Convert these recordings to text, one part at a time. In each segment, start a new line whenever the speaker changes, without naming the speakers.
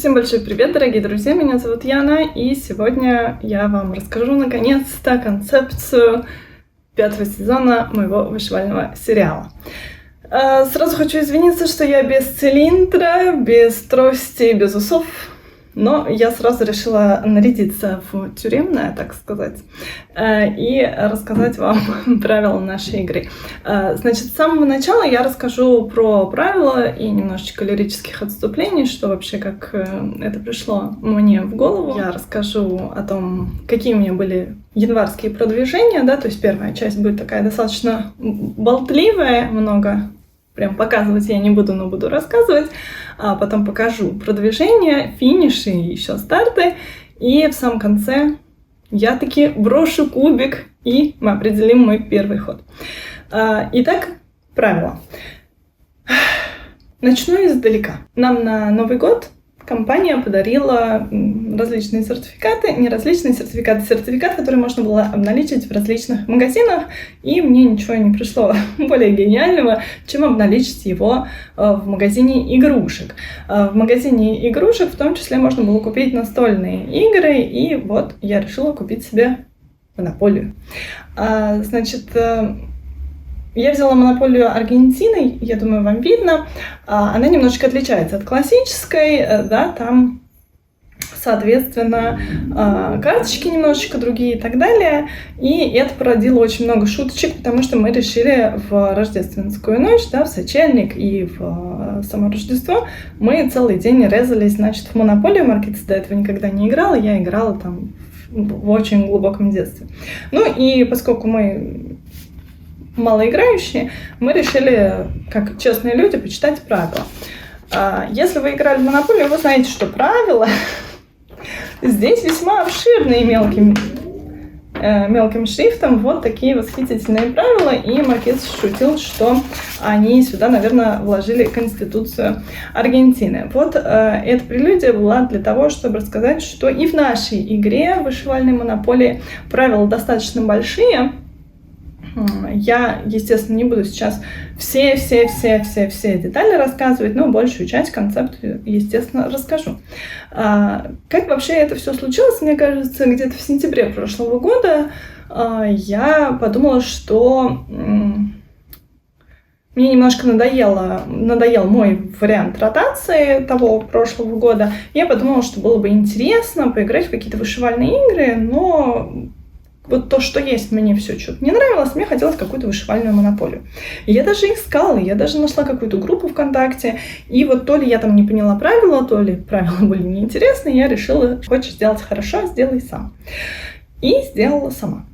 Всем большой привет, дорогие друзья, меня зовут Яна, и сегодня я вам расскажу наконец-то концепцию 5-го сезона моего вышивального сериала. Сразу хочу извиниться, что я без цилиндра, без трости, без усов, но я сразу решила нарядиться в тюремное, так сказать, и рассказать вам правила нашей игры. Значит, с самого начала я расскажу про правила и немножечко лирических отступлений, что вообще, как это пришло мне в голову. Я расскажу о том, какие у меня были январские продвижения, да, то есть первая часть будет такая достаточно болтливая, много прям показывать я не буду, но буду рассказывать. А потом покажу продвижение, финиши и еще старты. И в самом конце я таки брошу кубик, и мы определим мой первый ход. Итак, правила. Начну издалека. Нам на Новый год компания подарила различные сертификаты, не различные сертификаты, сертификат, который можно было обналичить в различных магазинах, и мне ничего не пришло более гениального, чем обналичить его в магазине игрушек. В магазине игрушек в том числе можно было купить настольные игры, и вот я решила купить себе Монополию. Значит, я взяла Монополию Аргентины, я думаю, вам видно. Она немножечко отличается от классической, да, там, соответственно, карточки немножечко другие и так далее. И это породило очень много шуточек, потому что мы решили в рождественскую ночь, да, в сочельник и в само Рождество мы целый день резались, значит, в Монополию. Маркетс до этого никогда не играла, я играла там в очень глубоком детстве. Ну и поскольку мы малоиграющие, мы решили, как честные люди, почитать правила. Если вы играли в Монополию, вы знаете, что правила здесь весьма обширные мелким шрифтом. Вот такие восхитительные правила. И Маркетс шутил, что они сюда, наверное, вложили Конституцию Аргентины. Вот эта прелюдия была для того, чтобы рассказать, что и в нашей игре вышивальной Монополии правила достаточно большие. Я, естественно, не буду сейчас все детали рассказывать, но большую часть концепцию, естественно, расскажу. Как вообще это все случилось, мне кажется, где-то в сентябре прошлого года я подумала, что мне немножко надоел мой вариант ротации того прошлого года. Я подумала, что было бы интересно поиграть в какие-то вышивальные игры, но вот то, что есть, мне все что-то не нравилось, мне хотелось какую-то вышивальную Монополию. И я даже искала, я даже нашла какую-то группу ВКонтакте, и вот то ли я там не поняла правила, то ли правила были неинтересны, я решила, хочешь сделать хорошо, сделай сам. И сделала сама.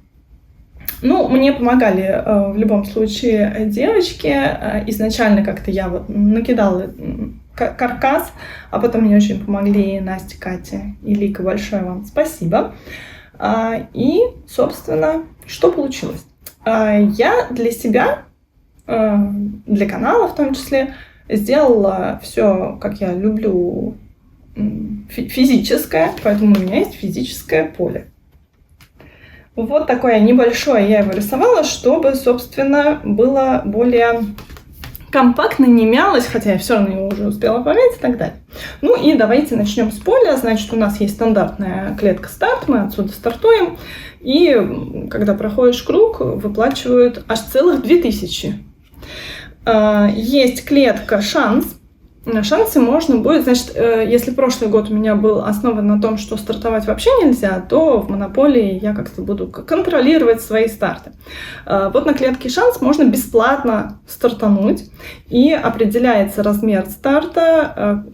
Ну, мне помогали в любом случае девочки. Изначально как-то я вот накидала каркас, а потом мне очень помогли Настя, Катя и Лика. Большое вам спасибо. И, собственно, что получилось? Я для себя, для канала в том числе, сделала все, как я люблю, физическое, поэтому у меня есть физическое поле. Вот такое небольшое я его рисовала, чтобы, собственно, было более компактно, не мялось, хотя я все равно его уже успела помять и так далее. Ну и давайте начнем с поля. Значит, у нас есть стандартная клетка старт, мы отсюда стартуем. И когда проходишь круг, выплачивают аж целых 2000. Есть клетка шанс. Шансы можно будет, значит, если прошлый год у меня был основан на том, что стартовать вообще нельзя, то в Монополии я как-то буду контролировать свои старты. Вот на клетке шанс можно бесплатно стартануть, и определяется размер старта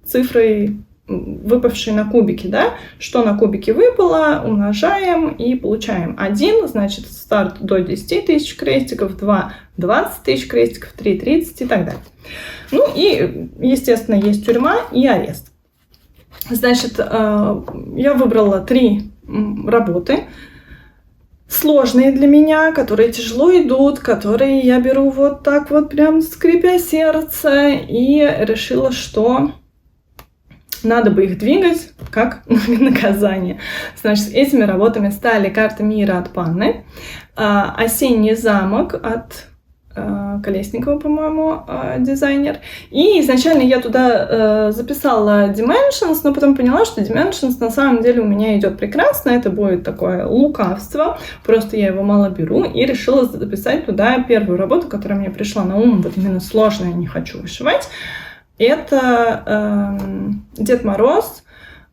цифрой, выпавшей на кубике, да, что на кубике выпало, умножаем и получаем 1, значит, старт до 10 тысяч крестиков, 2 – 20 тысяч крестиков, 3 – 30 и так далее. Ну и, естественно, есть тюрьма и арест. Значит, я выбрала 3 работы, сложные для меня, которые тяжело идут, которые я беру вот так вот прям скрипя сердце, и решила, что надо бы их двигать как наказание. Значит, этими работами стали карта мира от Панны, осенний замок от Колесникова, по-моему, дизайнер. И изначально я туда записала Dimensions, но потом поняла, что Dimensions на самом деле у меня идет прекрасно. Это будет такое лукавство. Просто я его мало беру. И решила записать туда первую работу, которая мне пришла на ум. Вот именно сложная, не хочу вышивать. Это Дед Мороз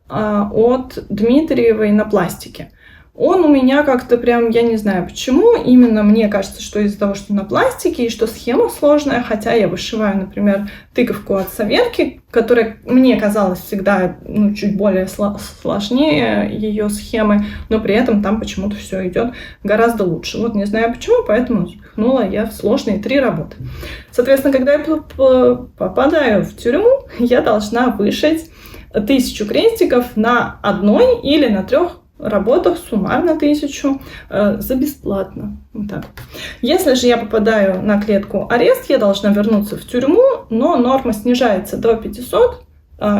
от Дмитриевой на пластике. Он у меня как-то прям, я не знаю почему, именно мне кажется, что из-за того, что на пластике и что схема сложная, хотя я вышиваю, например, тыковку от Саверки, которая мне казалась всегда чуть более сложнее ее схемы, но при этом там почему-то все идет гораздо лучше. Вот не знаю почему, поэтому запихнула я в сложные 3 работы. Соответственно, когда я попадаю в тюрьму, я должна вышить 1000 крестиков на 1 или на 3 работах, суммарно 1000, за бесплатно. Вот так. Если же я попадаю на клетку арест, я должна вернуться в тюрьму, но норма снижается до 500,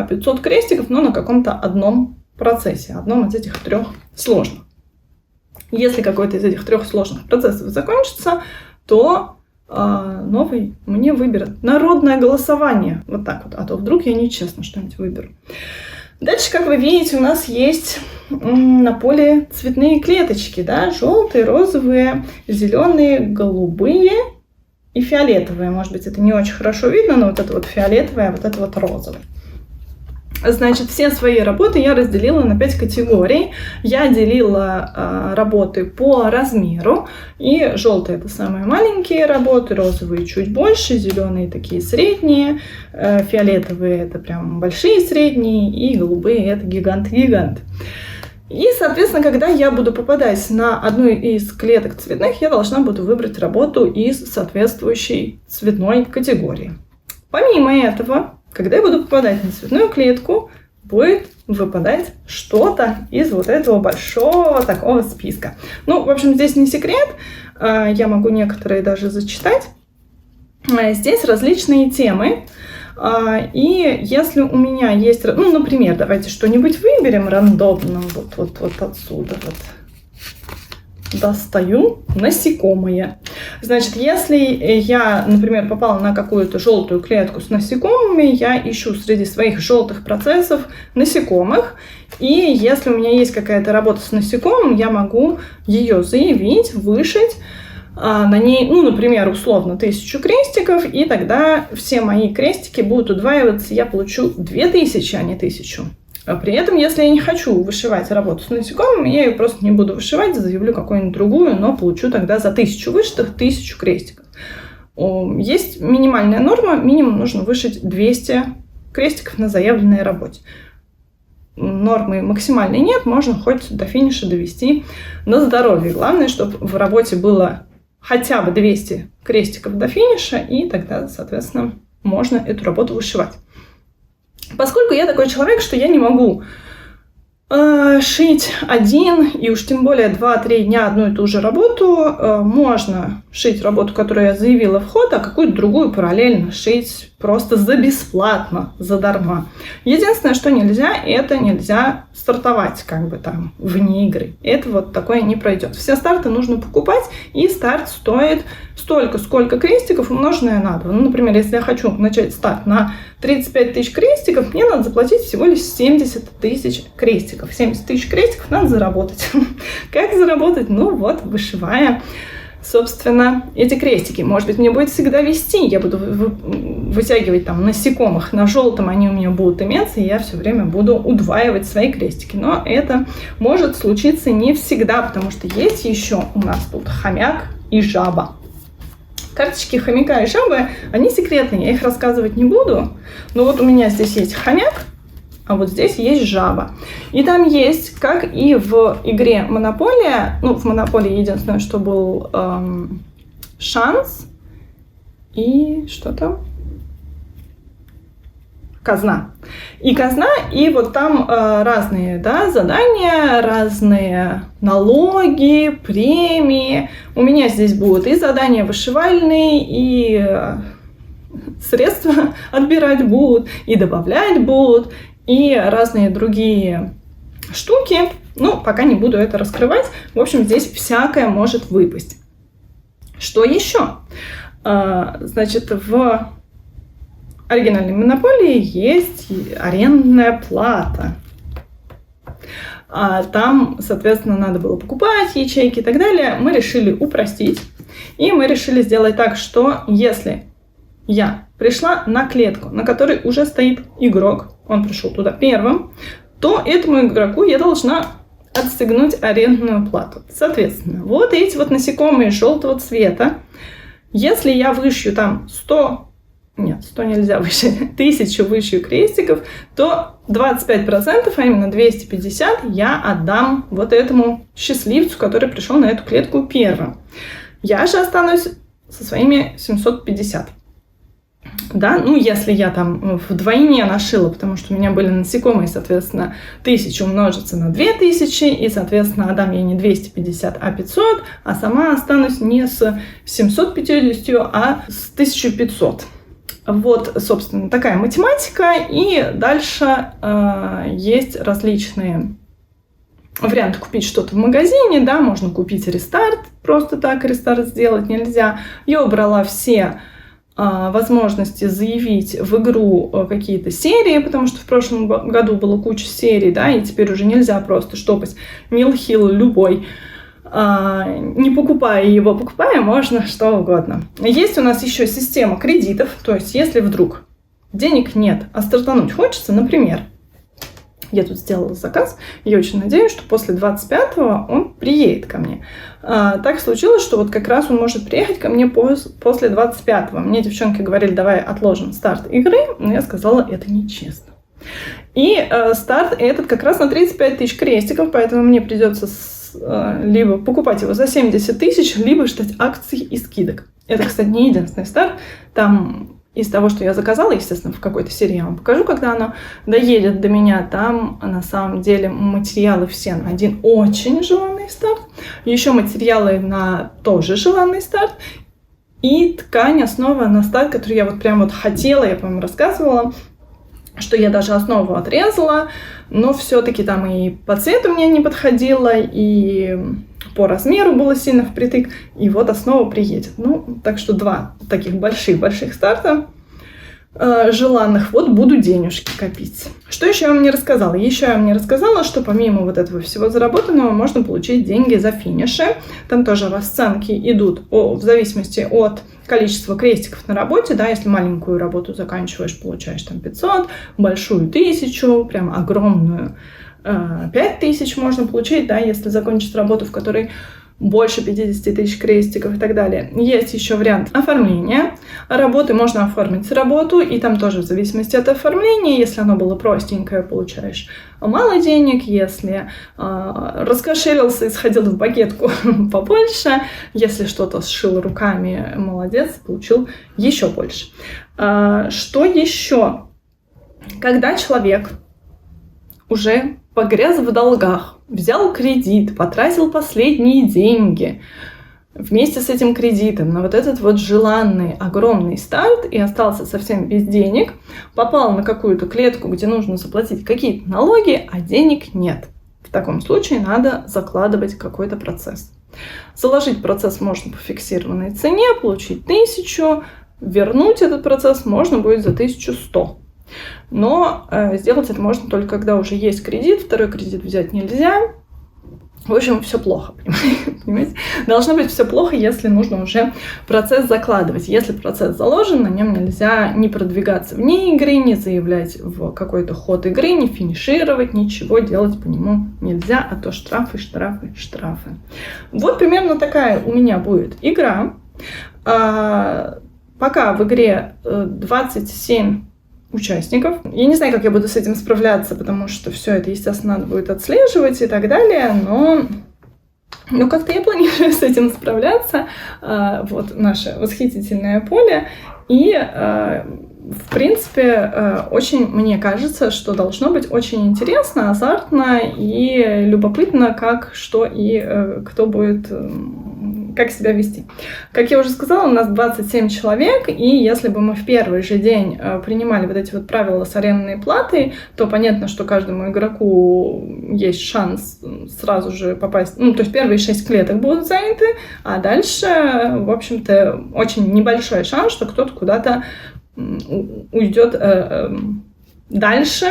500 крестиков, но на каком-то одном процессе, одном из этих 3 сложных. Если какой-то из этих 3 сложных процессов закончится, то новый мне выберут. Народное голосование. Вот так вот. А то вдруг я нечестно что-нибудь выберу. Дальше, как вы видите, у нас есть на поле цветные клеточки, да, желтые, розовые, зеленые, голубые и фиолетовые. Может быть, это не очень хорошо видно, но вот это вот фиолетовое, а вот это вот розовое. Значит, все свои работы я разделила на 5 категорий. Я делила работы по размеру. И желтые — это самые маленькие работы, розовые чуть больше, зеленые такие средние, фиолетовые — это прям большие средние, и голубые — это гигант-гигант. И, соответственно, когда я буду попадать на одну из клеток цветных, я должна буду выбрать работу из соответствующей цветной категории. Помимо этого, когда я буду попадать на цветную клетку, будет выпадать что-то из вот этого большого такого списка. Ну, в общем, здесь не секрет, я могу некоторые даже зачитать. Здесь различные темы. И если у меня есть... Ну, например, давайте что-нибудь выберем рандомно. Вот отсюда вот. Достаю насекомые. Значит, если я, например, попала на какую-то желтую клетку с насекомыми, я ищу среди своих желтых процессов насекомых. И если у меня есть какая-то работа с насекомым, я могу ее заявить, вышить. На ней, ну, например, условно 1000 крестиков, и тогда все мои крестики будут удваиваться, я получу 2000, а не 1000. При этом, если я не хочу вышивать работу с насекомыми, я ее просто не буду вышивать, заявлю какую-нибудь другую, но получу тогда за 1000 вышитых 1000 крестиков. Есть минимальная норма, минимум нужно вышить 200 крестиков на заявленной работе. Нормы максимальной нет, можно хоть до финиша довести на здоровье. Главное, чтобы в работе было хотя бы 200 крестиков до финиша, и тогда, соответственно, можно эту работу вышивать. Поскольку я такой человек, что я не могу шить один и уж тем более 2-3 дня одну и ту же работу, можно шить работу, которую я заявила в ход, а какую-то другую параллельно шить просто за бесплатно, задарма. Единственное, что нельзя, это нельзя стартовать как бы там вне игры. Это вот такое не пройдет. Все старты нужно покупать, и старт стоит столько, сколько крестиков, умноженное на 2. Ну, например, если я хочу начать старт на 35 тысяч крестиков, мне надо заплатить всего лишь 70 тысяч крестиков. 70 тысяч крестиков надо заработать. Как заработать? Ну вот, вышивая, собственно, эти крестики. Может быть, мне будет всегда вести. Я буду вытягивать там насекомых на желтом, они у меня будут иметься, и я все время буду удваивать свои крестики. Но это может случиться не всегда, потому что есть еще у нас тут хомяк и жаба. Карточки хомяка и жабы, они секретные, я их рассказывать не буду. Но вот у меня здесь есть хомяк, а вот здесь есть жаба. И там есть, как и в игре Монополия, ну, в Монополии единственное, что был шанс и что там? Казна. И казна, и вот там разные, да, задания, разные налоги, премии. У меня здесь будут и задания вышивальные, и средства отбирать будут, и добавлять будут, и разные другие штуки. Ну, пока не буду это раскрывать. В общем, здесь всякое может выпасть. Что еще? Значит, в оригинальной монополии есть арендная плата. Там, соответственно, надо было покупать ячейки и так далее. Мы решили упростить. И мы решили сделать так, что если я пришла на клетку, на которой уже стоит игрок, он пришел туда первым, то этому игроку я должна отстегнуть арендную плату. Соответственно, вот эти вот насекомые желтого цвета, если я вышью там 100 нельзя выше, 1000 вышью крестиков, то 25%, а именно 250, я отдам вот этому счастливцу, который пришел на эту клетку первым. Я же останусь со своими 750. Да, если я там вдвойне нашила, потому что у меня были насекомые, соответственно, 1000 умножится на 2000, и, соответственно, отдам я не 250, а 500, а сама останусь не с 750, а с 1500. Вот, собственно, такая математика, и дальше есть различные варианты купить что-то в магазине, да, можно купить рестарт, просто так рестарт сделать нельзя. Я убрала все возможности заявить в игру какие-то серии, потому что в прошлом году было куча серий, да, и теперь уже нельзя просто штопать Милхил любой, не покупая его, покупая, можно что угодно. Есть у нас еще система кредитов, то есть если вдруг денег нет, а стартануть хочется, например, я тут сделала заказ, я очень надеюсь, что после 25-го он приедет ко мне. Так случилось, что вот как раз он может приехать ко мне после 25-го. Мне девчонки говорили, давай отложим старт игры, но я сказала, это нечестно. И старт этот как раз на 35 тысяч крестиков, поэтому мне придется либо покупать его за 70 тысяч, либо ждать акций и скидок. Это, кстати, не единственный старт. Там из того, что я заказала, естественно, в какой-то серии я вам покажу, когда оно доедет до меня. Там, на самом деле, материалы все на один очень желанный старт. Еще материалы на тоже желанный старт. И ткань, основа на старт, которую я вот прям вот хотела, я, по-моему, рассказывала, что я даже основу отрезала, но все-таки там и по цвету мне не подходило, и по размеру было сильно впритык, и вот основа приедет. Так что 2 таких больших старта желанных, вот буду денежки копить. Что еще я вам не рассказала? Еще я вам не рассказала, что помимо вот этого всего заработанного можно получить деньги за финиши. Там тоже расценки идут в зависимости от количества крестиков на работе, да, если маленькую работу заканчиваешь, получаешь там 500, большую 1000, прям огромную 5000 можно получить, да, если закончить работу, в которой больше 50 тысяч крестиков и так далее. Есть еще вариант оформления работы. Можно оформить работу, и там тоже в зависимости от оформления. Если оно было простенькое, получаешь мало денег. Если раскошелился и сходил в багетку, побольше. Если что-то сшил руками, молодец, получил еще больше. Что еще? Когда человек уже погряз в долгах, взял кредит, потратил последние деньги вместе с этим кредитом на вот этот вот желанный огромный старт и остался совсем без денег, попал на какую-то клетку, где нужно заплатить какие-то налоги, а денег нет. В таком случае надо закладывать какой-то процесс. Заложить процесс можно по фиксированной цене, получить 1000, вернуть этот процесс можно будет за 1100. Но сделать это можно только когда уже есть кредит, второй кредит взять нельзя. В общем, все плохо, понимаете? Должно быть все плохо, если нужно уже процесс закладывать. Если процесс заложен, на нем нельзя не продвигаться вне игры, не заявлять в какой-то ход игры, не финишировать, ничего делать по нему нельзя, а то штрафы, штрафы, штрафы. Вот примерно такая у меня будет игра. Пока в игре 27 участников. Я не знаю, как я буду с этим справляться, потому что все это, естественно, надо будет отслеживать и так далее, но как-то я планирую с этим справляться. Вот наше восхитительное поле. И, в принципе, очень, мне кажется, что должно быть очень интересно, азартно и любопытно, как, что и кто будет как себя вести. Как я уже сказала, у нас 27 человек, и если бы мы в первый же день принимали вот эти вот правила с арендной платой, то понятно, что каждому игроку есть шанс сразу же попасть, то есть первые 6 клеток будут заняты, а дальше, в общем-то, очень небольшой шанс, что кто-то куда-то уйдет дальше,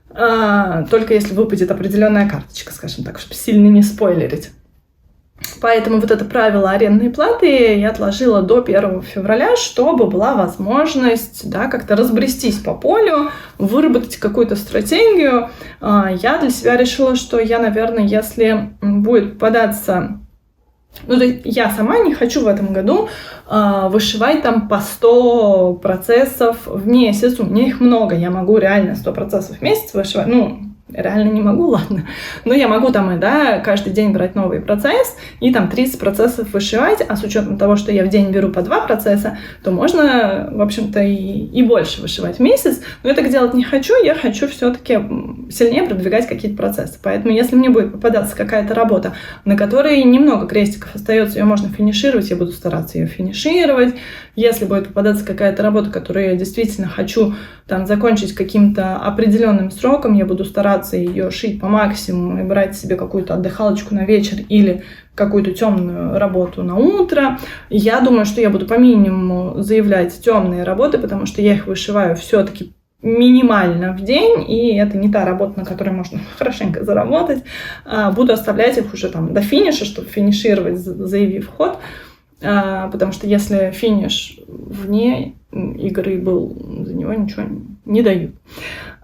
только если выпадет определенная карточка, скажем так, чтобы сильно не спойлерить. Поэтому вот это правило арендной платы я отложила до 1 февраля, чтобы была возможность, да, как-то разбрестись по полю, выработать какую-то стратегию. Я для себя решила, что я, наверное, если будет попадаться... то есть я сама не хочу в этом году вышивать там по 100 процессов в месяц. У меня их много, я могу реально 100 процессов в месяц вышивать. Реально не могу, ладно. Но я могу там каждый день брать новый процесс и там 30 процессов вышивать, а с учетом того, что я в день беру по 2 процесса, то можно, в общем-то, и больше вышивать в месяц. Но я так делать не хочу, я хочу все-таки сильнее продвигать какие-то процессы. Поэтому если мне будет попадаться какая-то работа, на которой немного крестиков остается, ее можно финишировать, я буду стараться ее финишировать. Если будет попадаться какая-то работа, которую я действительно хочу там закончить каким-то определенным сроком, я буду стараться ее шить по максимуму и брать себе какую-то отдыхалочку на вечер или какую-то темную работу на утро. Я думаю, что я буду по минимуму заявлять темные работы, потому что я их вышиваю все-таки минимально в день, и это не та работа, на которой можно хорошенько заработать. Буду оставлять их уже там до финиша, чтобы финишировать, заявив ход. Потому что если финиш вне игры был, за него ничего не дают.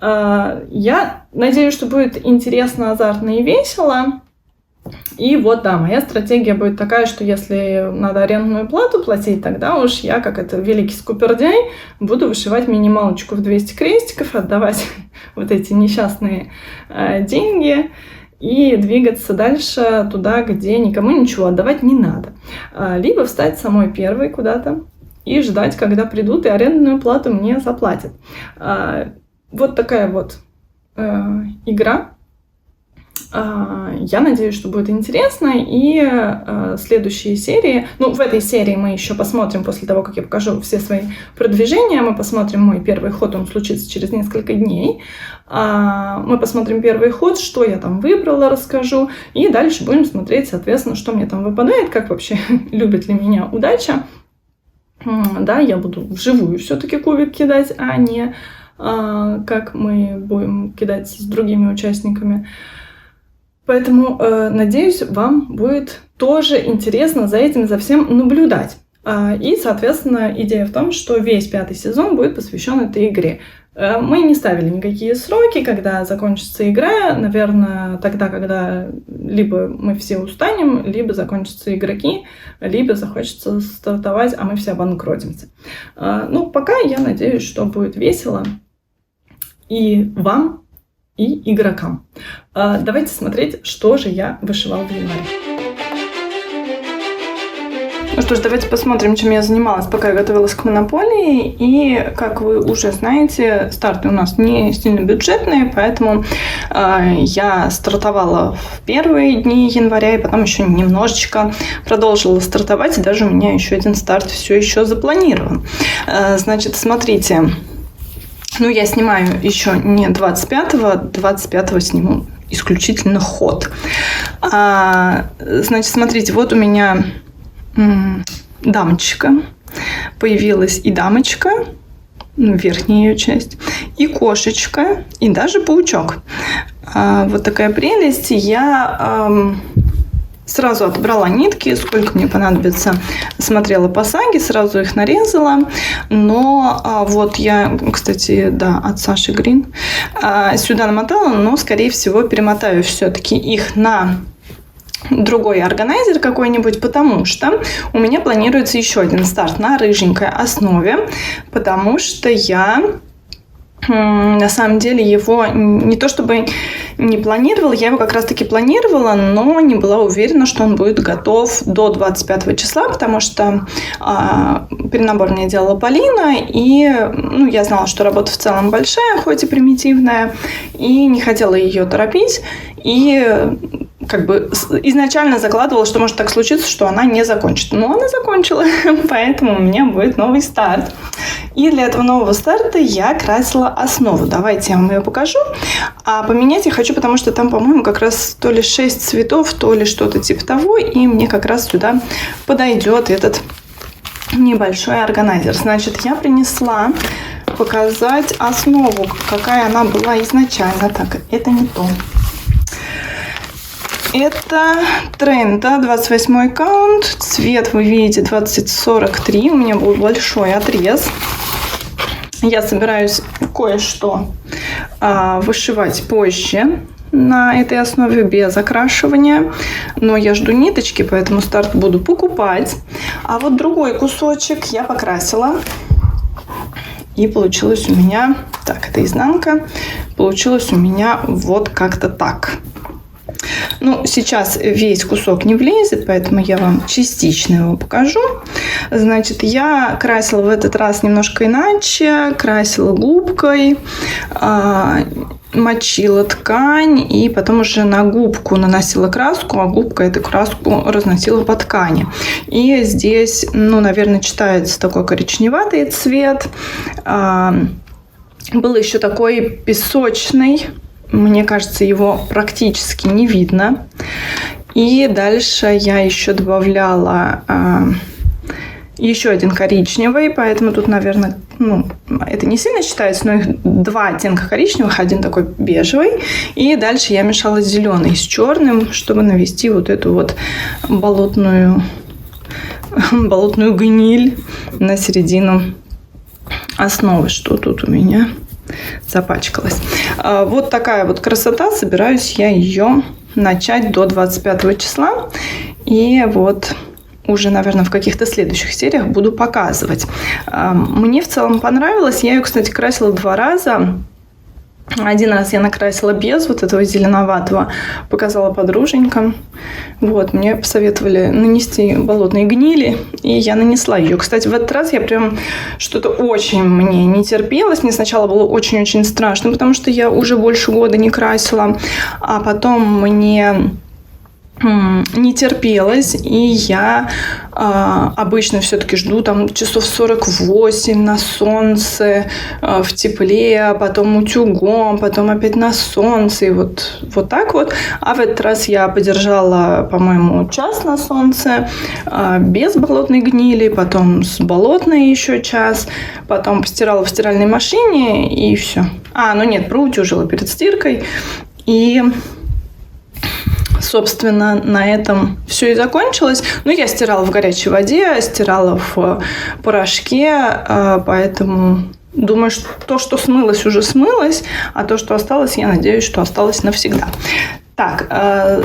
Я надеюсь, что будет интересно, азартно и весело. И вот, да, моя стратегия будет такая, что если надо арендную плату платить, тогда уж я, как это великий скупердяй, буду вышивать минималочку в 200 крестиков, отдавать вот эти несчастные деньги и двигаться дальше туда, где никому ничего отдавать не надо. Либо встать самой первой куда-то и ждать, когда придут и арендную плату мне заплатят. Вот такая вот игра. Я надеюсь, что будет интересно. И следующие серии... в этой серии мы еще посмотрим, после того, как я покажу все свои продвижения, мы посмотрим мой первый ход, он случится через несколько дней. Мы посмотрим первый ход, что я там выбрала, расскажу. И дальше будем смотреть, соответственно, что мне там выпадает, как вообще любит ли меня удача. Да, я буду вживую все-таки кубик кидать, а не как мы будем кидать с другими участниками. Поэтому, надеюсь, вам будет тоже интересно за этим, за всем наблюдать. И, соответственно, идея в том, что весь 5-й сезон будет посвящен этой игре. Мы не ставили никакие сроки, когда закончится игра. Наверное, тогда, когда либо мы все устанем, либо закончатся игроки, либо захочется стартовать, а мы все обанкротимся. Пока я надеюсь, что будет весело и вам, и игрокам. Давайте смотреть, что же я вышивала в январе. Ну что ж, давайте посмотрим, чем я занималась, пока я готовилась к монополии. И, как вы уже знаете, старты у нас не сильно бюджетные, поэтому я стартовала в первые дни января, и потом еще немножечко продолжила стартовать, и даже у меня еще один старт все еще запланирован. Значит, смотрите. Я снимаю еще не 25-го, 25-го сниму исключительно ход. Значит, смотрите, вот у меня дамочка, появилась и дамочка, верхняя ее часть, и кошечка, и даже паучок. Вот такая прелесть. Я сразу отобрала нитки, сколько мне понадобится, смотрела по саге, сразу их нарезала. Но вот я, кстати, да, от Саши Грин, сюда намотала, но, скорее всего, перемотаю все-таки их на другой органайзер какой-нибудь, потому что у меня планируется еще один старт на рыженькой основе, потому что я на самом деле его не то чтобы не планировала, я его как раз-таки планировала, но не была уверена, что он будет готов до 25 числа, потому что перенабор мне делала Полина, и я знала, что работа в целом большая, хоть и примитивная, и не хотела ее торопить, и как бы изначально закладывала, что может так случиться, что она не закончит. Но она закончила, поэтому у меня будет новый старт. И для этого нового старта я красила основу. Давайте я вам ее покажу. А поменять я хочу, потому что там, по-моему, как раз то ли 6 цветов, то ли что-то типа того. И мне как раз сюда подойдет этот небольшой органайзер. Значит, я принесла показать основу, какая она была изначально. Так, это не то. Это Трента, 28 каунт. Цвет вы видите 2043. У меня был большой отрез. Я собираюсь кое-что вышивать позже на этой основе без окрашивания. Но я жду ниточки, поэтому старт буду покупать. А вот другой кусочек я покрасила. И получилось у меня... Так, это изнанка. Получилось у меня вот как-то так. Ну, сейчас весь кусок не влезет, поэтому я вам частично его покажу. Значит, я красила в этот раз немножко иначе. Красила губкой, мочила ткань и потом уже на губку наносила краску, а губка эту краску разносила по ткани. И здесь, ну, наверное, читается такой коричневатый цвет. Был еще такой песочный. Мне кажется, его практически не видно. И дальше я еще добавляла еще один коричневый, поэтому тут, наверное, ну, это не сильно считается, но их два оттенка коричневых, один такой бежевый. И дальше я мешала зеленый с черным, чтобы навести вот эту вот болотную гниль на середину основы. Что тут у меня запачкалась. Вот такая вот красота. Собираюсь я ее начать до 25 числа. И вот уже, наверное, в каких-то следующих сериях буду показывать. Мне в целом понравилось. Я ее, кстати, красила 2 раза. Один раз я накрасила без вот этого зеленоватого, показала подруженькам. Вот, мне посоветовали нанести болотные гнили, и я нанесла ее. Кстати, в этот раз я прям что-то очень мне не терпелось. Мне сначала было очень-очень страшно, потому что я уже больше года не красила, а потом мне не терпелось, и я обычно все-таки жду там часов 48 на солнце, в тепле, а потом утюгом, потом опять на солнце, и вот так вот. А в этот раз я подержала, по-моему, час на солнце, без болотной гнили, потом с болотной еще час, потом постирала в стиральной машине, и все. Ну нет, проутюжила перед стиркой, и... Собственно, на этом все и закончилось. Но я стирала в горячей воде, стирала в порошке, поэтому думаю, что то, что смылось, уже смылось, а то, что осталось, я надеюсь, что осталось навсегда. Так,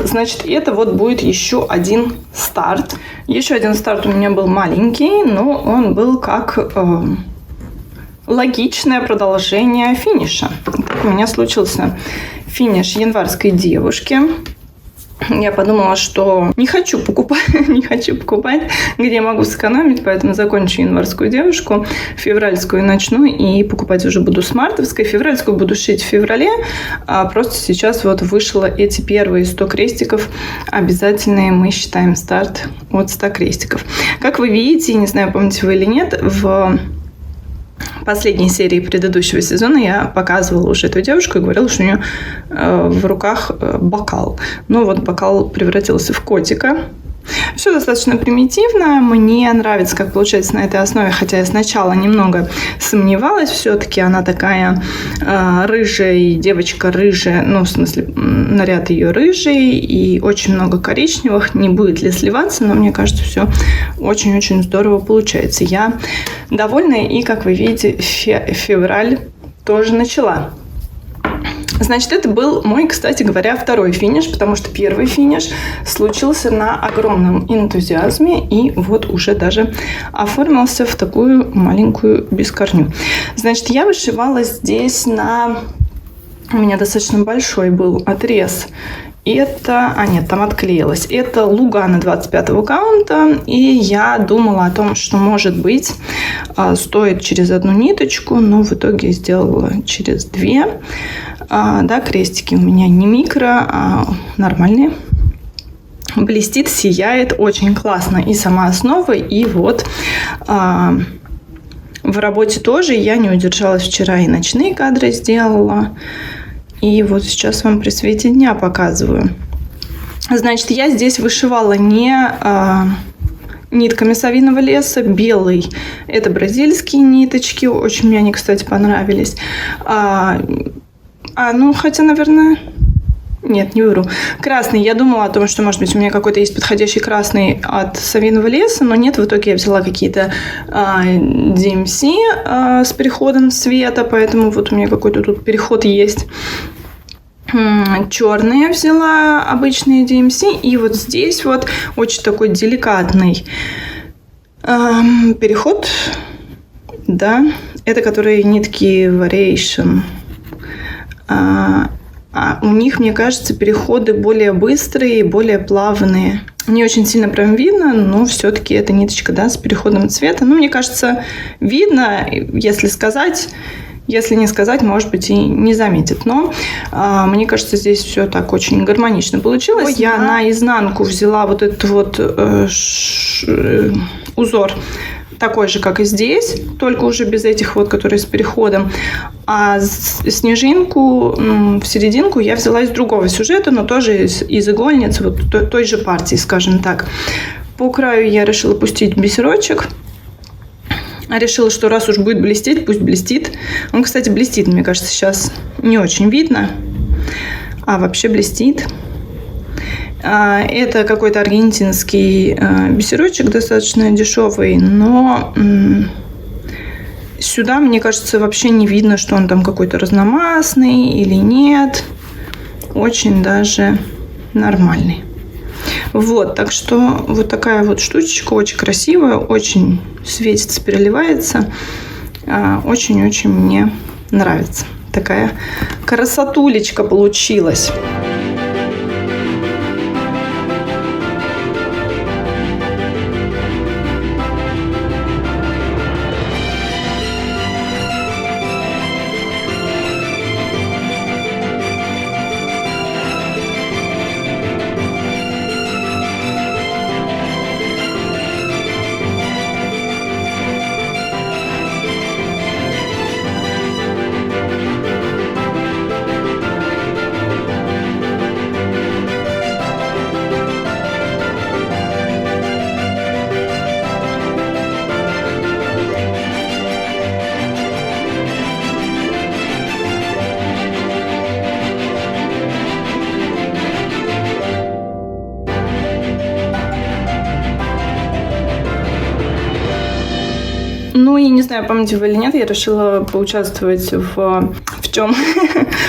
значит, это вот будет еще один старт. Еще один старт у меня был маленький, но он был как логичное продолжение финиша. У меня случился финиш январской девушки. Я подумала, что не хочу покупать, где я могу сэкономить, поэтому закончу январскую девушку, февральскую начну и покупать уже буду с мартовской. Февральскую буду шить в феврале, а просто сейчас вот вышло эти первые 100 крестиков. Обязательные мы считаем старт от 100 крестиков. Как вы видите, не знаю, помните вы или нет, в последней серии предыдущего сезона я показывала уже эту девушку и говорила, что у нее в руках бокал. Но вот бокал превратился в котика. Все достаточно примитивно. Мне нравится, как получается на этой основе, хотя я сначала немного сомневалась. Все-таки она такая рыжая, девочка рыжая, ну, в смысле, наряд ее рыжий и очень много коричневых. Не будет ли сливаться, но мне кажется, все очень-очень здорово получается. Я довольна, и, как вы видите, февраль тоже начала. Значит, это был мой, кстати говоря, второй финиш, потому что первый финиш случился на огромном энтузиазме и вот уже даже оформился в такую маленькую бескорню. Значит, я вышивала здесь у меня достаточно большой был отрез. Это... нет, там отклеилось. Это Лугана 25-го каунта. И я думала о том, что, может быть, стоит через одну ниточку, но в итоге сделала через 2. Да, крестики у меня не микро, а нормальные. блестит, сияет, очень классно. И сама основа, и вот в работе тоже я не удержалась вчера и ночные кадры сделала. И вот сейчас вам при свете дня показываю. Значит, я здесь вышивала не нитками совиного леса, белый. Это бразильские ниточки, очень мне они, кстати, понравились. Ну, хотя, наверное... Нет, не вру. Красный. Я думала о том, что, может быть, у меня какой-то есть подходящий красный от совиного леса, но нет, в итоге я взяла какие-то DMC с переходом цвета, поэтому вот у меня какой-то тут переход есть. Черные взяла, обычные DMC, и вот здесь вот очень такой деликатный переход, да, это которые нитки Variation. У них, мне кажется, переходы более быстрые и более плавные. Не очень сильно прям видно, но все-таки эта ниточка, да, с переходом цвета. Ну, мне кажется, видно, если сказать. Если не сказать, может быть, и не заметит. Но мне кажется, здесь все так очень гармонично получилось. Я на изнанку взяла вот этот вот узор такой же, как и здесь, только уже без этих вот, которые с переходом. А снежинку в серединку я взяла из другого сюжета, но тоже из игольниц, вот той же партии, скажем так. По краю я решила пустить бисерочек. Решила, что раз уж будет блестеть, пусть блестит. Он, кстати, блестит, мне кажется, сейчас не очень видно. А вообще блестит. Это какой-то аргентинский бисерочек, достаточно дешевый, но сюда, мне кажется, вообще не видно, что он там какой-то разномастный или нет. Очень даже нормальный. Вот, так что вот такая вот штучечка, очень красивая, очень светится, переливается. Очень-очень мне нравится. Такая красотулечка получилась. Ну и не знаю, помните вы или нет, я решила поучаствовать в чем?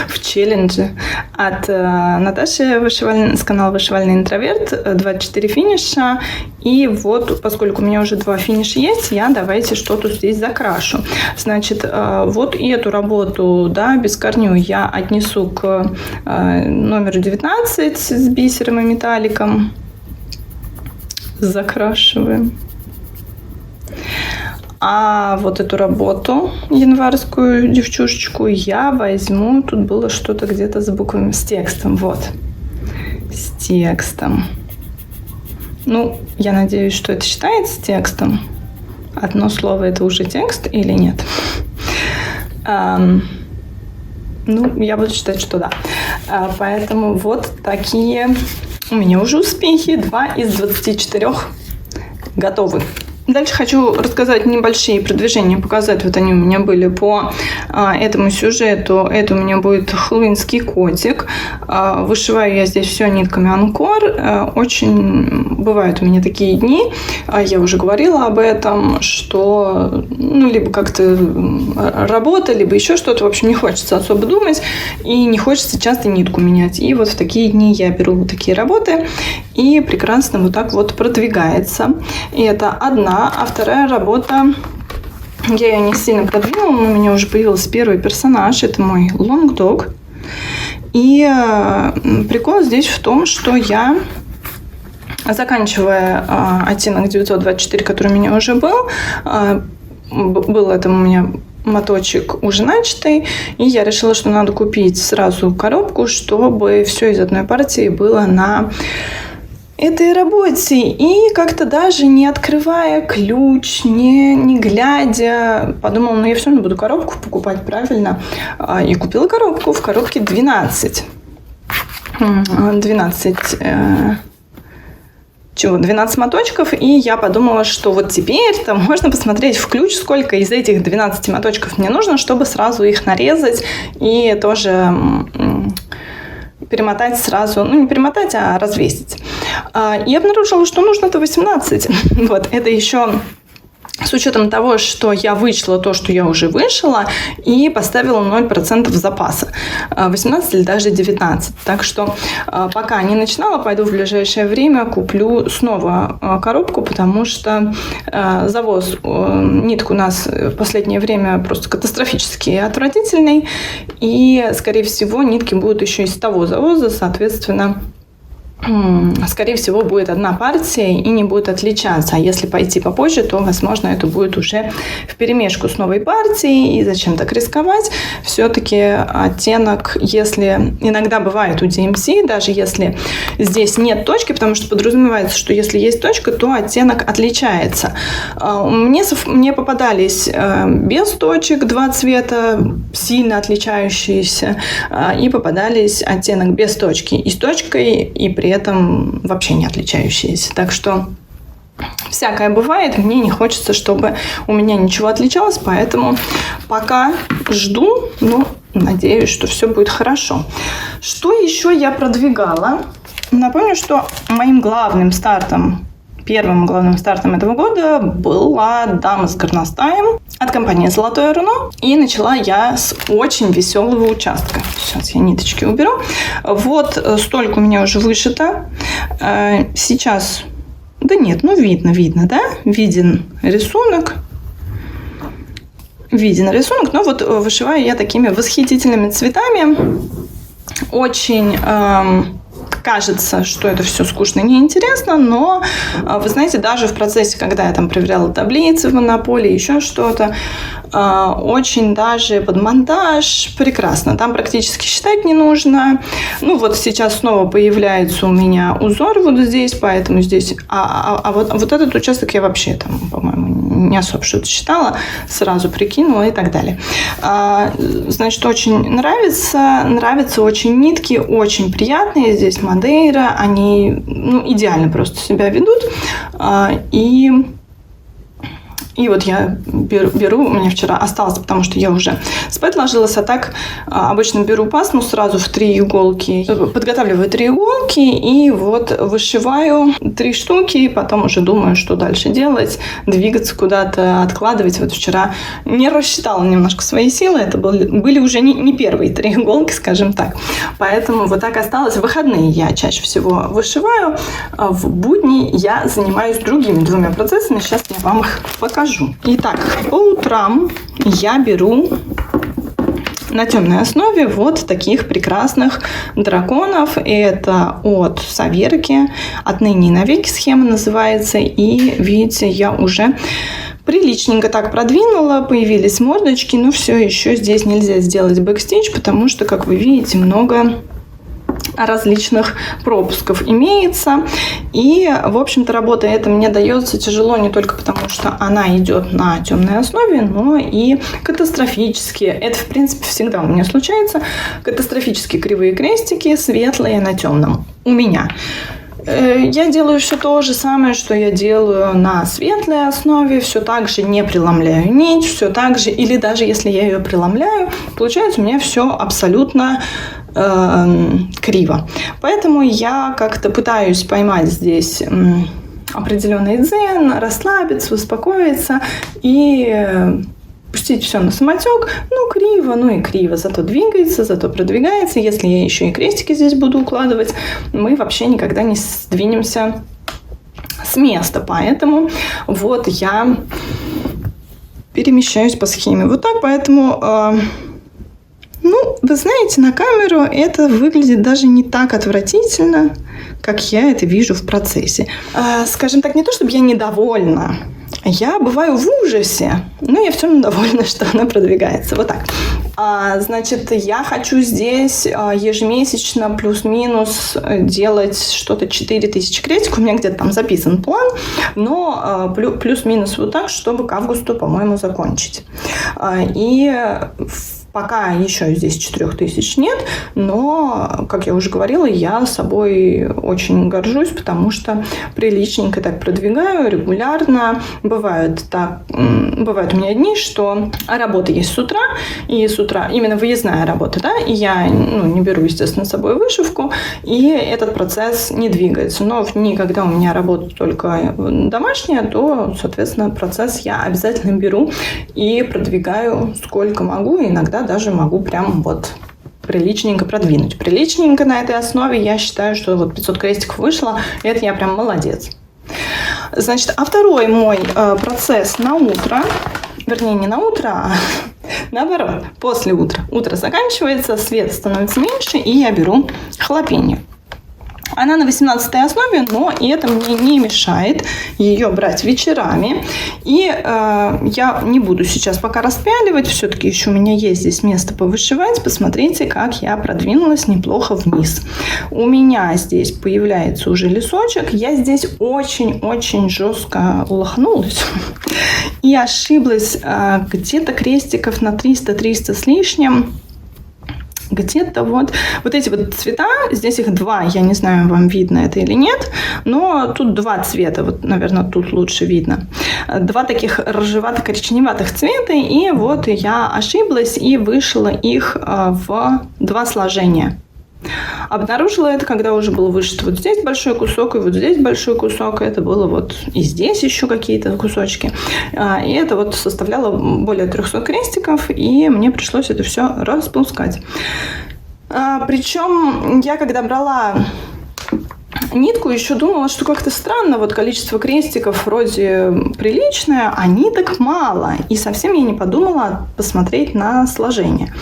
В челлендже от Наташи с канала Вышивальный интроверт, 24 финиша. И вот, поскольку у меня уже 2 финиша есть, я давайте что-то здесь закрашу. Значит, вот и эту работу, да, без корню я отнесу к номеру 19 с бисером и металликом. Закрашиваем. А вот эту работу, январскую девчушечку, я возьму, тут было что-то где-то с буквами, с текстом, вот, с текстом. Ну, я надеюсь, что это считается текстом. Одно слово — это уже текст или нет? Ну, я буду считать, что да. Поэтому вот такие у меня уже успехи. 2 из 24 готовы. Дальше хочу рассказать небольшие продвижения, показать. Вот они у меня были по этому сюжету. Это у меня будет хэллоуинский котик. Вышиваю я здесь все нитками Анкор. Очень бывают у меня такие дни. Я уже говорила об этом, что либо как-то работа, либо еще что-то. В общем, не хочется особо думать и не хочется часто нитку менять. И вот в такие дни я беру вот такие работы и прекрасно вот так вот продвигается. И это одна. А вторая работа, я ее не сильно продвинула, но у меня уже появился первый персонаж, это мой Long Dog. И прикол здесь в том, что я, заканчивая оттенок 924, который у меня уже был это у меня моточек уже начатый, и я решила, что надо купить сразу коробку, чтобы все из одной партии было на этой работе. И как-то даже не открывая ключ, не глядя, подумала, ну я все равно буду коробку покупать, правильно. И купила коробку. В коробке 12 моточков, и я подумала, что вот теперь там можно посмотреть в ключ, сколько из этих 12 моточков мне нужно, чтобы сразу их нарезать и тоже перемотать сразу, ну не перемотать, а развесить. И обнаружила, что нужно-то 18. Вот, это еще с учетом того, что я вычла то, что я уже вышила, и поставила 0% запаса. 18 или даже 19. Так что пока не начинала, пойду в ближайшее время куплю снова коробку, потому что завоз ниток у нас в последнее время просто катастрофически отвратительный. И, скорее всего, нитки будут еще из того завоза, соответственно, скорее всего, будет одна партия и не будет отличаться. А если пойти попозже, то, возможно, это будет уже вперемешку с новой партией. И зачем так рисковать? Все-таки оттенок, если иногда бывает у DMC, даже если здесь нет точки, потому что подразумевается, что если есть точка, то оттенок отличается. Мне попадались без точек 2 цвета, сильно отличающиеся, и попадались оттенок без точки и с точкой, и при этом вообще не отличающиеся. Так что всякое бывает. Мне не хочется, чтобы у меня ничего отличалось, поэтому пока жду, но надеюсь, что все будет хорошо. Что еще я продвигала? Напомню, что моим первым главным стартом этого года была «Дама с горностаем» от компании «Золотое руно». И начала я с очень веселого участка. Сейчас я ниточки уберу. Вот столько у меня уже вышито. Сейчас... Да нет, ну видно, да? Виден рисунок. Но вот вышиваю я такими восхитительными цветами. Очень... кажется, что это все скучно и неинтересно, но, вы знаете, даже в процессе, когда я там проверяла таблицы в Монополии, еще что-то, очень даже под монтаж прекрасно. Там практически считать не нужно. Ну, вот сейчас снова появляется у меня узор вот здесь, поэтому здесь... вот этот участок я вообще там, по-моему, не особо что-то считала, сразу прикинула и так далее. Значит, очень нравятся очень нитки, очень приятные. Здесь Мадейра, они идеально просто себя ведут. И вот я беру, у меня вчера осталось, потому что я уже спать ложилась, а так обычно беру пасму сразу в 3 иголки, подготавливаю 3 иголки и вот вышиваю 3 штуки, и потом уже думаю, что дальше делать, двигаться куда-то, откладывать. Вот вчера не рассчитала немножко свои силы, это были уже не первые 3 иголки, скажем так. Поэтому вот так осталось. В выходные я чаще всего вышиваю, в будни я занимаюсь другими 2 процессами, сейчас я вам их покажу. Итак, по утрам я беру на темной основе вот таких прекрасных драконов. Это от Саверки, «Отныне и навеки» схема называется. И видите, я уже приличненько так продвинула, появились мордочки, но все еще здесь нельзя сделать бэкстич, потому что, как вы видите, много различных пропусков имеется. И, в общем-то, работа эта мне дается тяжело не только потому, что она идет на темной основе, но и катастрофически. Это, в принципе, всегда у меня случается. Катастрофически кривые крестики, светлые на темном. У меня. Я делаю все то же самое, что я делаю на светлой основе, все так же не преломляю нить, все так же, или даже если я ее преломляю, получается у меня все абсолютно криво. Поэтому я как-то пытаюсь поймать здесь определенный дзен, расслабиться, успокоиться и пустить все на самотек. Криво, зато двигается, зато продвигается. Если я еще и крестики здесь буду укладывать, мы вообще никогда не сдвинемся с места. Поэтому вот я перемещаюсь по схеме. Вот так, поэтому... вы знаете, на камеру это выглядит даже не так отвратительно, как я это вижу в процессе. Скажем так, не то, чтобы я недовольна Я бываю в ужасе, но я все равно довольна, что она продвигается. Вот так. Значит, я хочу здесь ежемесячно плюс-минус делать что-то 4000 крестиков. У меня где-то там записан план, но плюс-минус вот так, чтобы к августу, по-моему, закончить. И пока еще здесь 4000 нет, но, как я уже говорила, я собой очень горжусь, потому что приличненько так продвигаю, регулярно. Бывает у меня дни, что работа есть с утра, и с утра именно выездная работа, да, и я не беру, естественно, с собой вышивку, и этот процесс не двигается. Но в дни, когда у меня работа только домашняя, то, соответственно, процесс я обязательно беру и продвигаю сколько могу, иногда даже могу прям вот приличненько продвинуть. Приличненько на этой основе я считаю, что вот 500 крестиков вышло, это я прям молодец. Значит, а второй мой процесс на утро, вернее, не на утро, а наоборот, после утра. Утро заканчивается, свет становится меньше, и я беру хлопенью. Она на 18-й основе, но это мне не мешает ее брать вечерами. И я не буду сейчас пока распяливать, все-таки еще у меня есть здесь место повышивать. Посмотрите, как я продвинулась неплохо вниз. У меня здесь появляется уже лесочек. Я здесь очень-очень жестко лохнулась и ошиблась где-то крестиков на 300 с лишним. Где-то вот эти вот цвета, здесь их два, я не знаю, вам видно это или нет, но тут два цвета, вот, наверное, тут лучше видно. Два таких рыжевато-коричневатых цвета, и вот я ошиблась и вышила их в два сложения. Обнаружила это, когда уже был вышит вот здесь большой кусок и вот здесь большой кусок. Это было вот и здесь еще какие-то кусочки. И это вот составляло более 300 крестиков, и мне пришлось это все распускать. Причем я, когда брала нитку, еще думала, что как-то странно, вот количество крестиков вроде приличное, а ниток мало. И совсем я не подумала посмотреть на сложение.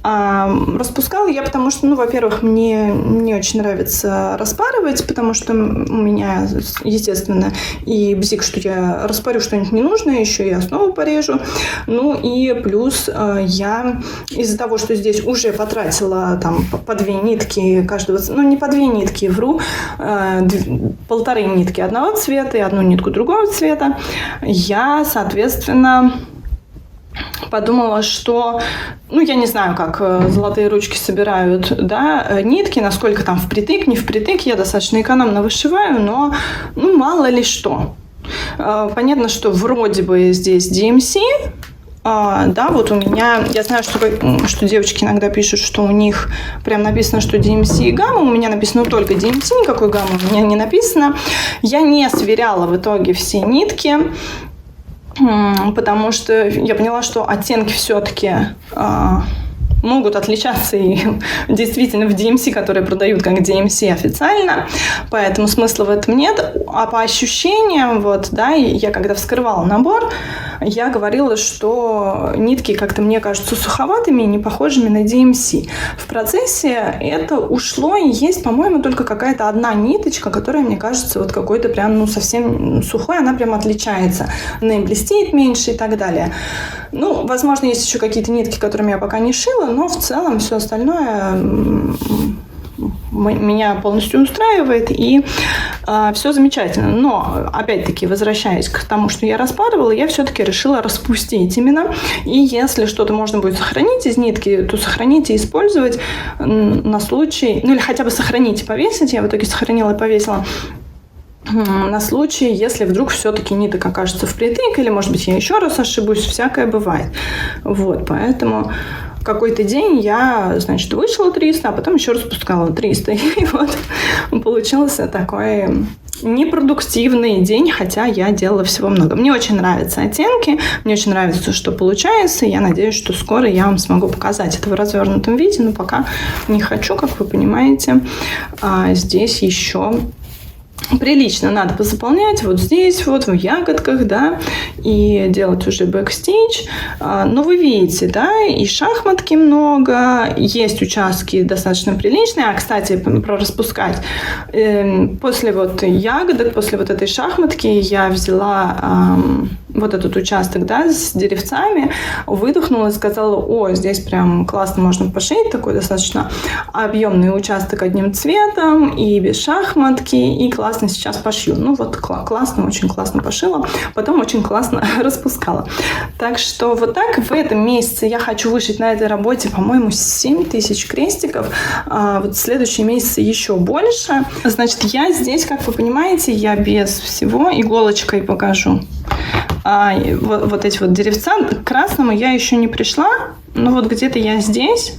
Распускала я, потому что, во-первых, мне не очень нравится распарывать, потому что у меня, естественно, и бзик, что я распарю что-нибудь ненужное, еще и основу порежу. И плюс я из-за того, что здесь уже потратила там по 2 нитки каждого, не по 2 нитки, вру, 1,5 нитки одного цвета и 1 нитку другого цвета, я, соответственно, подумала, что, я не знаю, как золотые ручки собирают, да, нитки, насколько там впритык, не впритык, я достаточно экономно вышиваю, но, мало ли что. Понятно, что вроде бы здесь DMC, да, вот у меня, я знаю, что девочки иногда пишут, что у них прям написано, что DMC и гамма, у меня написано только DMC, никакой гаммы у меня не написано. Я не сверяла в итоге все нитки, потому что я поняла, что оттенки все-таки могут отличаться и действительно в DMC, которые продают как DMC официально, поэтому смысла в этом нет. А по ощущениям, я когда вскрывала набор, я говорила, что нитки как-то мне кажутся суховатыми и не похожими на DMC. В процессе это ушло, и есть, по-моему, только какая-то одна ниточка, которая, мне кажется, вот какой-то прям, совсем сухой, она прям отличается. Она и блестит меньше и так далее. Возможно, есть еще какие-то нитки, которыми я пока не шила, но в целом все остальное меня полностью устраивает, и все замечательно. Но, опять-таки, возвращаясь к тому, что я распарывала, я все-таки решила распустить именно. И если что-то можно будет сохранить из нитки, то сохранить и использовать на случай, или хотя бы сохранить и повесить. Я в итоге сохранила и повесила на случай, если вдруг все-таки ниток окажется впритык, или, может быть, я еще раз ошибусь, всякое бывает. Поэтому какой-то день я, вышла 300, а потом еще распускала 300. И получился такой непродуктивный день, хотя я делала всего много. Мне очень нравятся оттенки, мне очень нравится, что получается. Я надеюсь, что скоро я вам смогу показать это в развернутом виде, но пока не хочу, как вы понимаете. Здесь еще прилично надо позаполнять вот здесь, вот в ягодках, да, и делать уже бэкстич. Но вы видите, да, и шахматки много, есть участки достаточно приличные. Кстати, про распускать. После вот ягодок, после вот этой шахматки я взяла вот этот участок, да, с деревцами, выдохнула и сказала: о, здесь прям классно можно пошить, такой достаточно объемный участок одним цветом и без шахматки, и классно сейчас пошью. Ну вот классно, очень классно пошила, потом очень классно распускала. Так что вот так в этом месяце я хочу вышить на этой работе, по-моему, 7000 крестиков. Вот в следующие месяцы еще больше. Значит, я здесь, как вы понимаете, я без всего, иголочкой покажу. Вот эти вот деревца. К красному я еще не пришла, но вот где-то я здесь,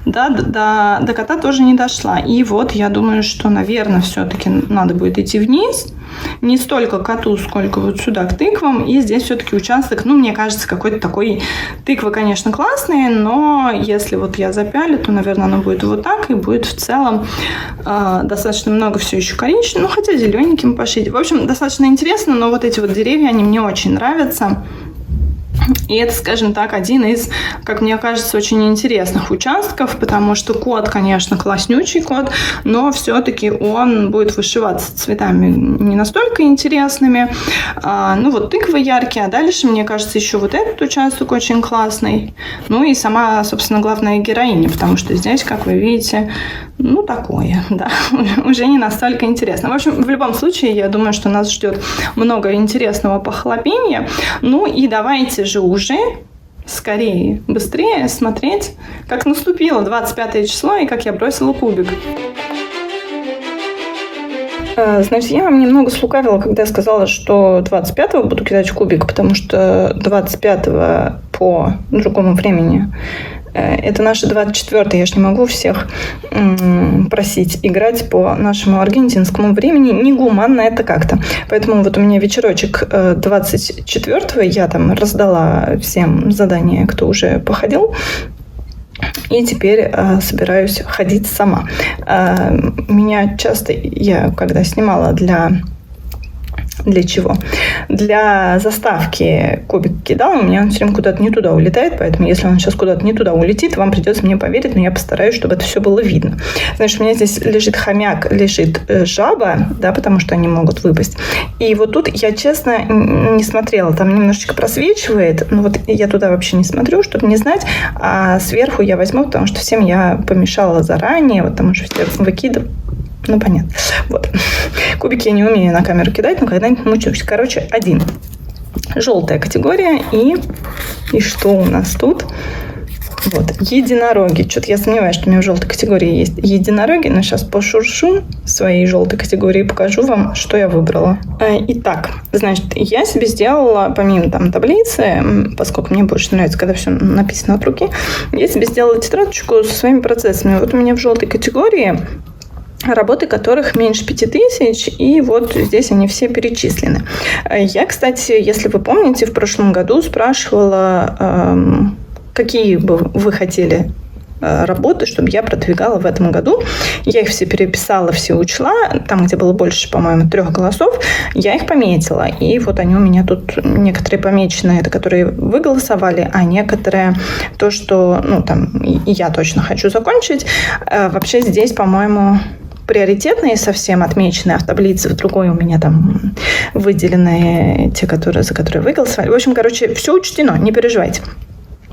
да, до кота тоже не дошла. И вот я думаю, что, наверное, все-таки надо будет идти вниз. Не столько к коту, сколько вот сюда к тыквам. И здесь все-таки участок, ну, мне кажется, какой-то такой... Тыквы, конечно, классные, но если вот я запялю, то, наверное, оно будет вот так. И будет в целом достаточно много все еще коричневого. Ну, хотя зелененьким пошить. В общем, достаточно интересно, но вот эти вот деревья, они мне очень нравятся. И это, скажем так, один из, как мне кажется, очень интересных участков, потому что кот, конечно, класснючий кот, но все-таки он будет вышиваться цветами не настолько интересными. Ну вот тыквы яркие, а дальше, мне кажется, еще вот этот участок очень классный. Ну и сама, собственно, главная героиня, потому что здесь, как вы видите, ну такое, да, уже не настолько интересно. В общем, в любом случае, я думаю, что нас ждет много интересного похлопенья. Ну и давайте же уже скорее, быстрее смотреть, как наступило 25 число и как я бросила кубик. Значит, я вам немного слукавила, когда я сказала, что 25-го буду кидать кубик, потому что 25-го по другому времени это наше 24-е. Я же не могу всех просить играть по нашему аргентинскому времени. Негуманно это как-то. Поэтому вот у меня вечерочек 24-го. Я там раздала всем задания, кто уже походил. И теперь собираюсь ходить сама. Меня часто, я когда снимала для чего? Для заставки кубик кидала, у меня он все время куда-то не туда улетает, поэтому если он сейчас куда-то не туда улетит, вам придется мне поверить, но я постараюсь, чтобы это все было видно. Значит, у меня здесь лежит хомяк, лежит жаба, да, потому что они могут выпасть. И вот тут я, честно, не смотрела, там немножечко просвечивает, но вот я туда вообще не смотрю, чтобы не знать, а сверху я возьму, потому что всем я помешала заранее, вот там уже все выкидываю. Ну, понятно. Вот. Кубики я не умею на камеру кидать, но когда-нибудь научусь. Короче, один. Желтая категория. И что у нас тут? Вот. Единороги. Что-то я сомневаюсь, что у меня в желтой категории есть единороги, но сейчас пошуршу своей желтой категории и покажу вам, что я выбрала. Итак, значит, я себе сделала, помимо там таблицы, поскольку мне больше нравится, когда все написано от руки, я себе сделала тетрадочку со своими процессами. Вот у меня в желтой категории работы которых меньше 5000, и вот здесь они все перечислены. Я, кстати, если вы помните, в прошлом году спрашивала, какие бы вы хотели работы, чтобы я продвигала в этом году. Я их все переписала, все учла. Там, где было больше, по-моему, 3 голосов, я их пометила. И вот они у меня тут некоторые помечены, это которые вы голосовали, а некоторые то, что, ну, там, и я точно хочу закончить. Вообще здесь, по-моему, приоритетные совсем отмечены, а в таблице в другой у меня там выделены те, за которые вы голосовали. В общем, короче, все учтено, не переживайте.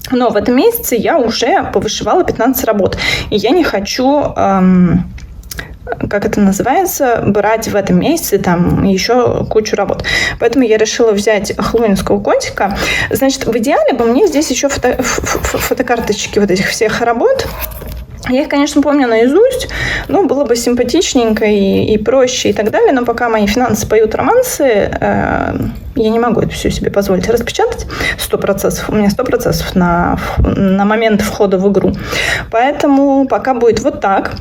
Но в этом месяце я уже повышивала 15 работ. И я не хочу, как это называется, брать в этом месяце там еще кучу работ. Поэтому я решила взять хэллоуинского котика. Значит, в идеале бы мне здесь еще фотокарточки вот этих всех работ. Я их, конечно, помню наизусть, но было бы симпатичненько и проще и так далее. Но пока мои финансы поют романсы, я не могу это все себе позволить распечатать. 100%. У меня 100% на момент входа в игру. Поэтому пока будет вот так.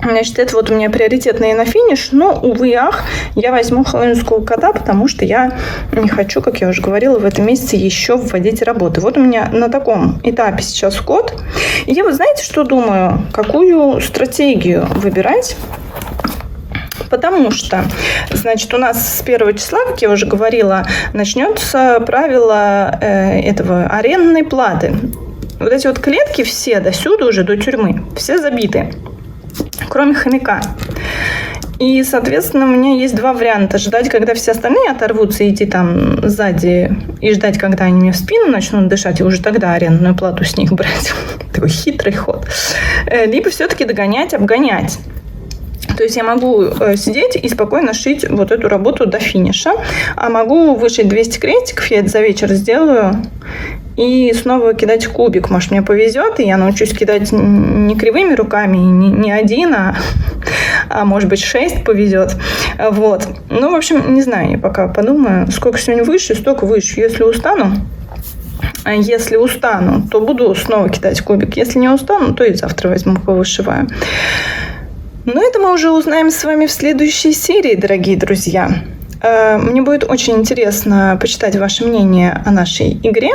Значит, это вот у меня приоритетные на финиш, но, увы, ах, я возьму хэллоуинского кота, потому что я не хочу, как я уже говорила, в этом месяце еще вводить работы. Вот у меня на таком этапе сейчас кот. И я, вы знаете, что думаю? Какую стратегию выбирать? Потому что, значит, у нас с 1 числа, как я уже говорила, начнется правило арендной платы. Вот эти вот клетки все досюда уже до тюрьмы, все забиты, кроме хомяка. И, соответственно, у меня есть два варианта. Ждать, когда все остальные оторвутся, и идти там сзади, и ждать, когда они мне в спину начнут дышать, и уже тогда арендную плату с них брать. Такой хитрый ход. Либо все-таки догонять, обгонять. То есть я могу сидеть и спокойно шить вот эту работу до финиша, а могу вышить 200 крестиков, я это за вечер сделаю, и снова кидать кубик. Может, мне повезет, и я научусь кидать не кривыми руками, не один, а может быть 6 повезет. Вот. Ну, в общем, не знаю, я пока подумаю, сколько сегодня выше, столько выше. Если устану, то буду снова кидать кубик. Если не устану, то и завтра возьму, повышиваю. Но это мы уже узнаем с вами в следующей серии, дорогие друзья. Мне будет очень интересно почитать ваше мнение о нашей игре.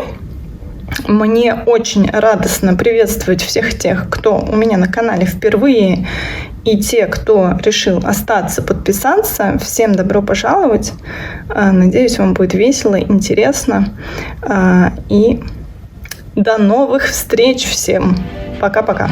Мне очень радостно приветствовать всех тех, кто у меня на канале впервые, и те, кто решил остаться, подписаться. Всем добро пожаловать. Надеюсь, вам будет весело, интересно. И до новых встреч всем. Пока-пока.